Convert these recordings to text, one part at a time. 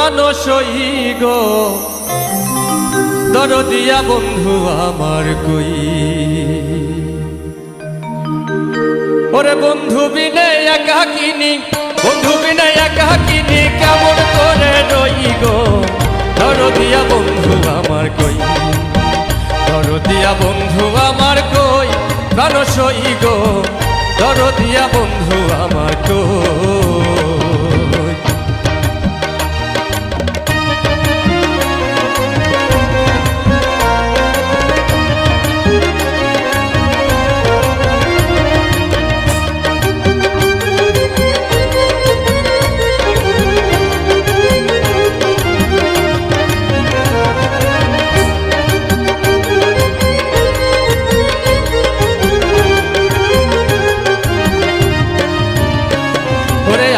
প্রাণ সই গো দরদিয়া বন্ধু আমার কই। ওরে বন্ধু বিনে একাকিনী, বন্ধু বিনে একাকিনী কেমন করে রই গো দরদিয়া বন্ধু আমার কই। দরদিয়া বন্ধু আমার কই প্রাণ সই গো দরদিয়া বন্ধু আমার কই।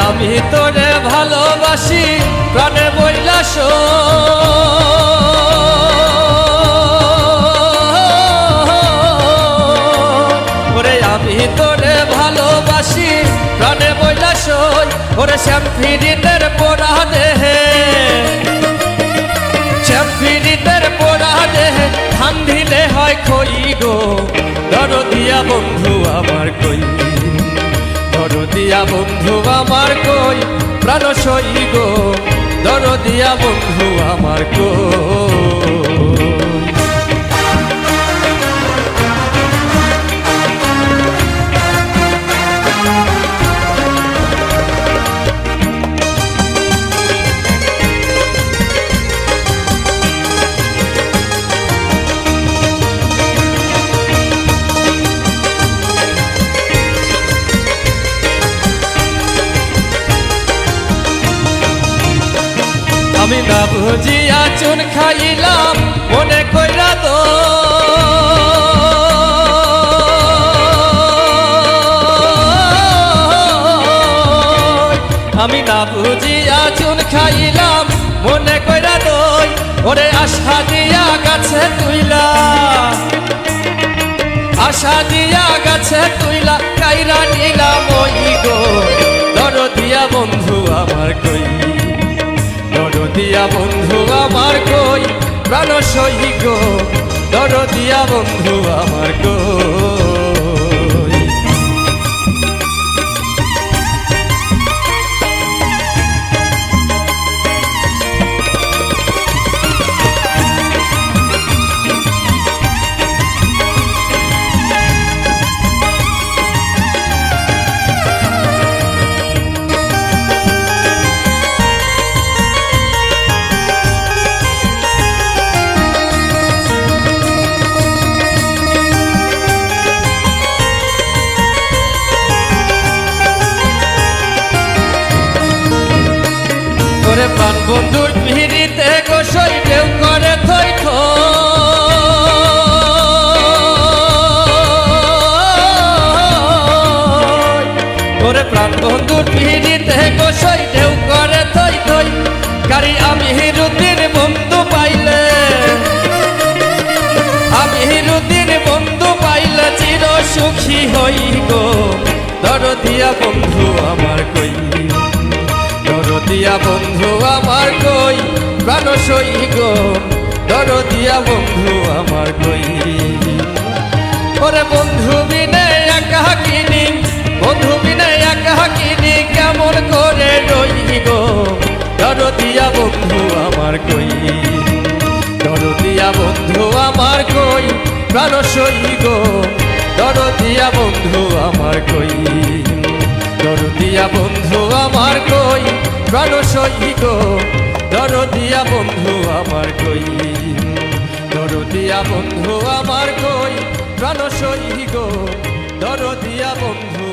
আমি তোরে ভালোবাসি প্রাণে বইলাস, ওরে আমি তোরে ভালোবাসি প্রাণে বইলাস। ওরে শ্যামফিরিতের পোড়া দেহে, শ্যামফিরিতের পোড়া দেহে ধান দিলে হয় খই গো দরদিয়া বন্ধু আমার কই। দরদিয়া বন্ধু আমার কই প্রাণ সই গো দরদিয়া বন্ধু আমার কই। আমি না বুঝিয়া চুন খাইলাম মনে কইরা তো, আমি না বুঝিয়া চুন খাইলাম মনে কইরা দই। ওরে আশা দিয়া গাছে তুইলা, আশা দিয়া গাছে তুইলা কাইরা নিলাম ওই গো দরদিয়া বন্ধু আমার কই। দরদিয়া বন্ধু আমার কই প্রাণ সই গো দরদিয়া বন্ধু আমার কই। ওরে প্রাণ বন্ধুর পিড়িতে গোসই ঢেউ করে থই থই, ওরে প্রাণ বন্ধুর পিড়িতে গোসই ঢেউ করে থই থই। গাড়ি আমি হিরুদ্দিন বন্ধু পাইলে, আমি হিরুদ্দিন বন্ধু পাইলে চির সুখী হই গো দরদিয়া বন্ধু আমার কই। দরদিয়া বন্ধু আমার কই প্রাণ সই গো দরদিয়া বন্ধু আমার কই। ওরে বন্ধু বিনে একাকিনী, বন্ধু বিনে একাকিনী কেমন করে রই গো দরদিয়া বন্ধু আমার কই। দরদিয়া বন্ধু আমার কই প্রাণ সই গো দরদিয়া বন্ধু আমার কই। দরদিয়া বন্ধু আমার কই প্রাণ সই গো দরদিয়া বন্ধু আমার কই। দরদিয়া বন্ধু আমার কই প্রাণ সই গো দরদিয়া বন্ধু